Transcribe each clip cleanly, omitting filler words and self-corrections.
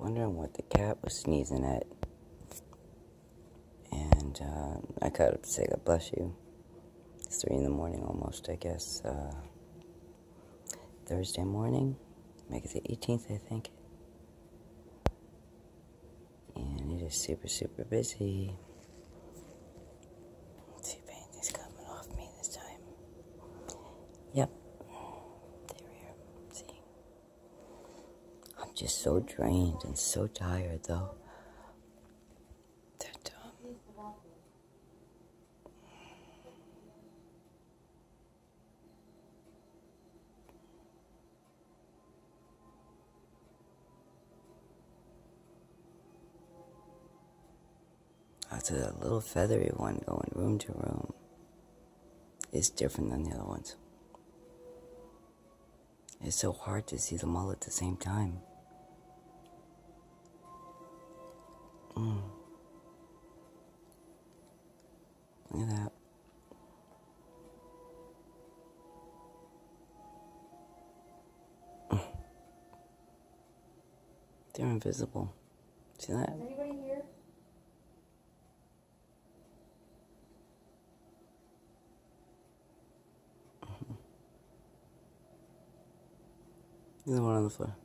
wondering what the cat was sneezing at. And I got up to say God bless you. It's 3 in the morning almost, I guess. Thursday morning. Make it the 18th, I think. And it is super, super busy. Let's see if anything's coming off me this time. Yep. There we are. See. I'm just so drained and so tired, though. That, after that little feathery one going room to room is different than the other ones. It's so hard to see them all at the same time. Look at that. They're invisible. See that? Is anybody here? There's one on the floor.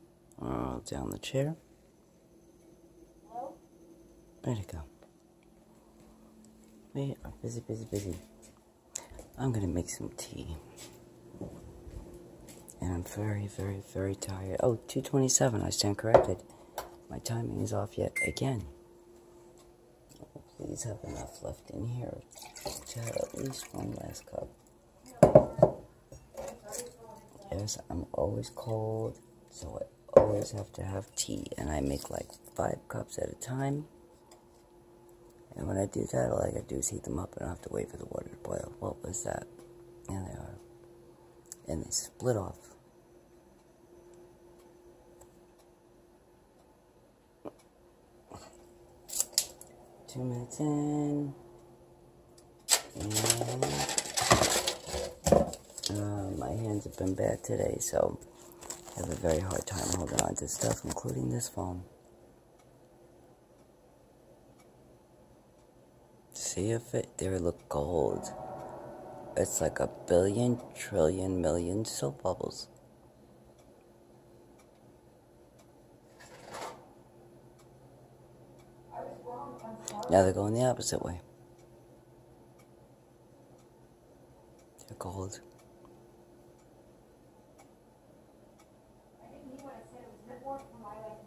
Oh, down the chair. Hello? Where'd it go? We are busy, busy, busy. I'm gonna make some tea. And I'm very, very, very tired. Oh, 2:27, I stand corrected. My timing is off yet again. Oh, please have enough left in here to have at least one last cup. Yes, I'm always cold, so I always have to have tea, and I make like 5 cups at a time. And when I do that, all I gotta do is heat them up, and I don't have to wait for the water to boil. What was that? Yeah, they are. And they split off. Two minutes in, and my hands have been bad today, so I have a very hard time holding on to stuff, including this phone. See if it, there look gold. It's like 1 billion, trillion, million soap bubbles. Now they're going the opposite way. They're gold. I didn't mean what I said. It was more for my life.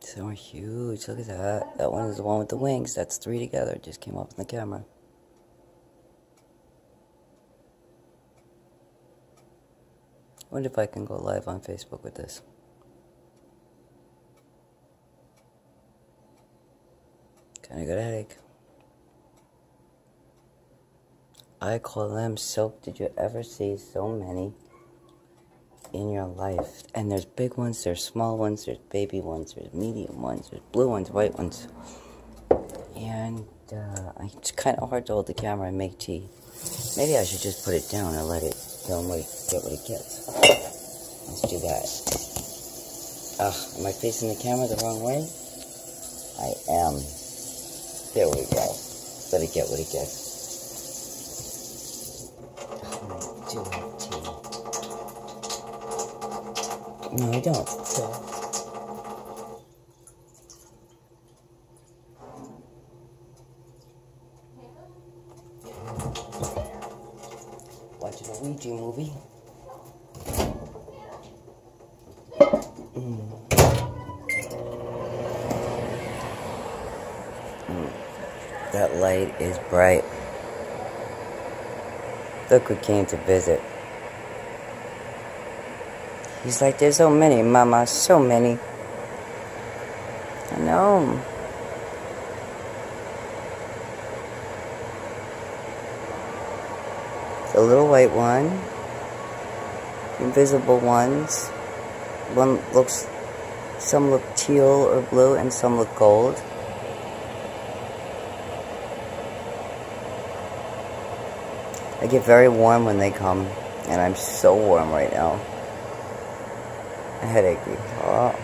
So huge. Look at that. That one is the one with the wings. That's 3 together. It just came up in the camera. I wonder if I can go live on Facebook with this. Kinda got a headache. I call them soap. Did you ever see so many in your life? And there's big ones, there's small ones, there's baby ones, there's medium ones, there's blue ones, white ones. And it's kind of hard to hold the camera and make tea. Maybe I should just put it down and let it get what it gets. Let's do that. Am I facing the camera the wrong way? I am. There we go. Let it get what it gets. I do have tea. No, I don't. So. Watching a Ouija movie. That light is bright. Look who came to visit. He's like, there's so many, Mama, so many. I know. The little white one. Invisible ones. One looks, some look teal or blue and some look gold. I get very warm when they come. And I'm so warm right now. A headache. Oh.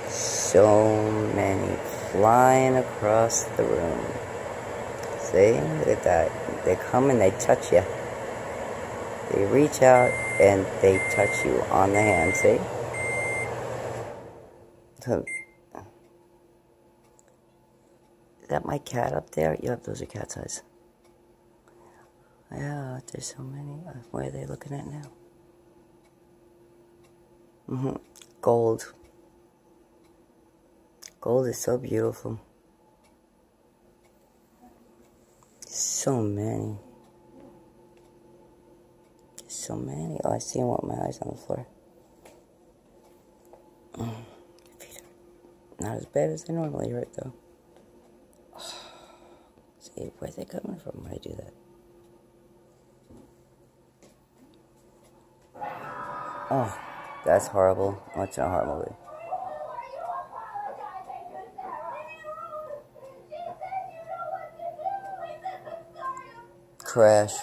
So many flying across the room. See? Look at that. They come and they touch you. They reach out and they touch you on the hand. See? So, is that my cat up there? Yep, those are cat's eyes. Yeah, there's so many. What are they looking at now? Gold. Gold is so beautiful. So many. So many. Oh, I see them with my eyes on the floor. Feet hurt. Not as bad as they normally hurt, though. See, where are they coming from when I do that? Oh, that's horrible. Watching a horror movie. Crash.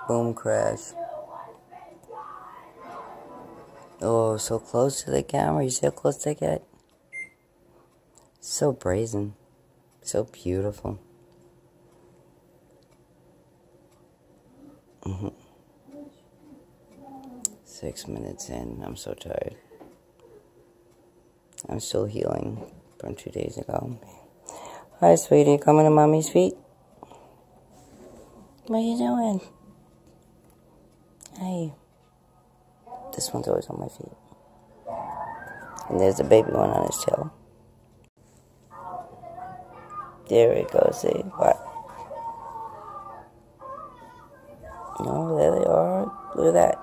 Boom, crash. Oh, so close to the camera. You see how close they get? So brazen. So beautiful. 6 minutes in. I'm so tired. I'm still healing from 2 days ago. Hi, sweetie. Coming to mommy's feet? What are you doing? Hey. This one's always on my feet. And there's a baby one on his tail. There it goes. See? What? Oh, there they are. Look at that.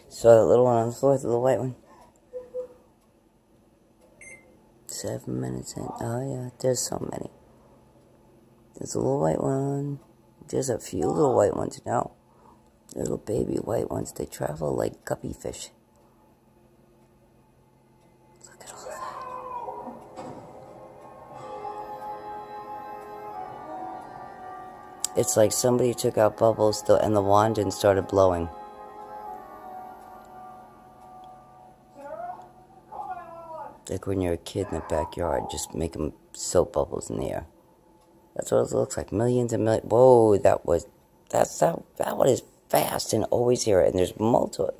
Saw that little one on the floor, the little white one. 7 minutes in. Oh, yeah, there's so many. There's a little white one. There's a few little white ones now. Little baby white ones. They travel like guppy fish. Look at all that. It's like somebody took out bubbles and the wand and started blowing. Like when you're a kid in the backyard, just make them soap bubbles in the air. That's what it looks like. Millions and millions. Whoa, that one is fast and always here. And there's more to it.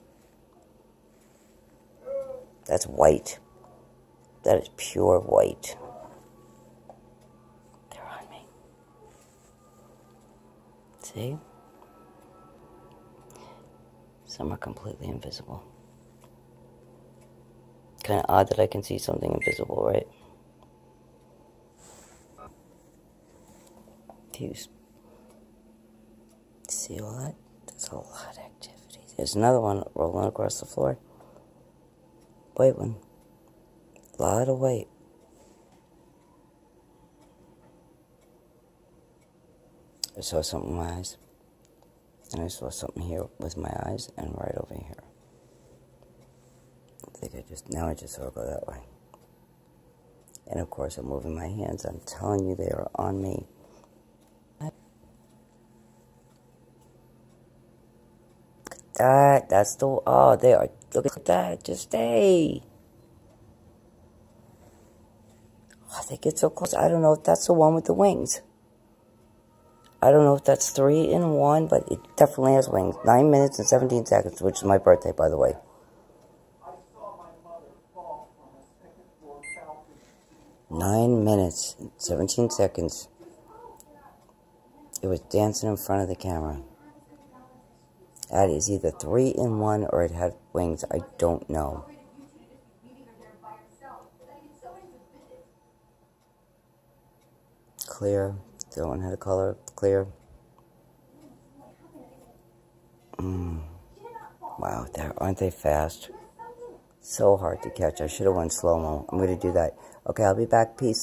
That's white. That is pure white. They're on me. See? Some are completely invisible. Kind of odd that I can see something invisible, right? See all that? There's a lot of activity. There's another one rolling across the floor. White one. A lot of white. I saw something in my eyes. And I saw something here with my eyes and right over here. Now I just saw it go that way. And of course I'm moving my hands. I'm telling you they are on me. That's the, oh, they are, look at that, just stay. Oh, they get so close. I don't know if that's the one with the wings. I don't know if that's 3 in 1, but it definitely has wings. 9 minutes and 17 seconds, which is my birthday, by the way. 9 minutes, 17 seconds. It was dancing in front of the camera. That is either 3 in 1 or it had wings. I don't know. Clear. The one had a color. Clear. Wow, aren't they fast? So hard to catch. I should have went slow-mo. I'm going to do that. Okay, I'll be back. Peace.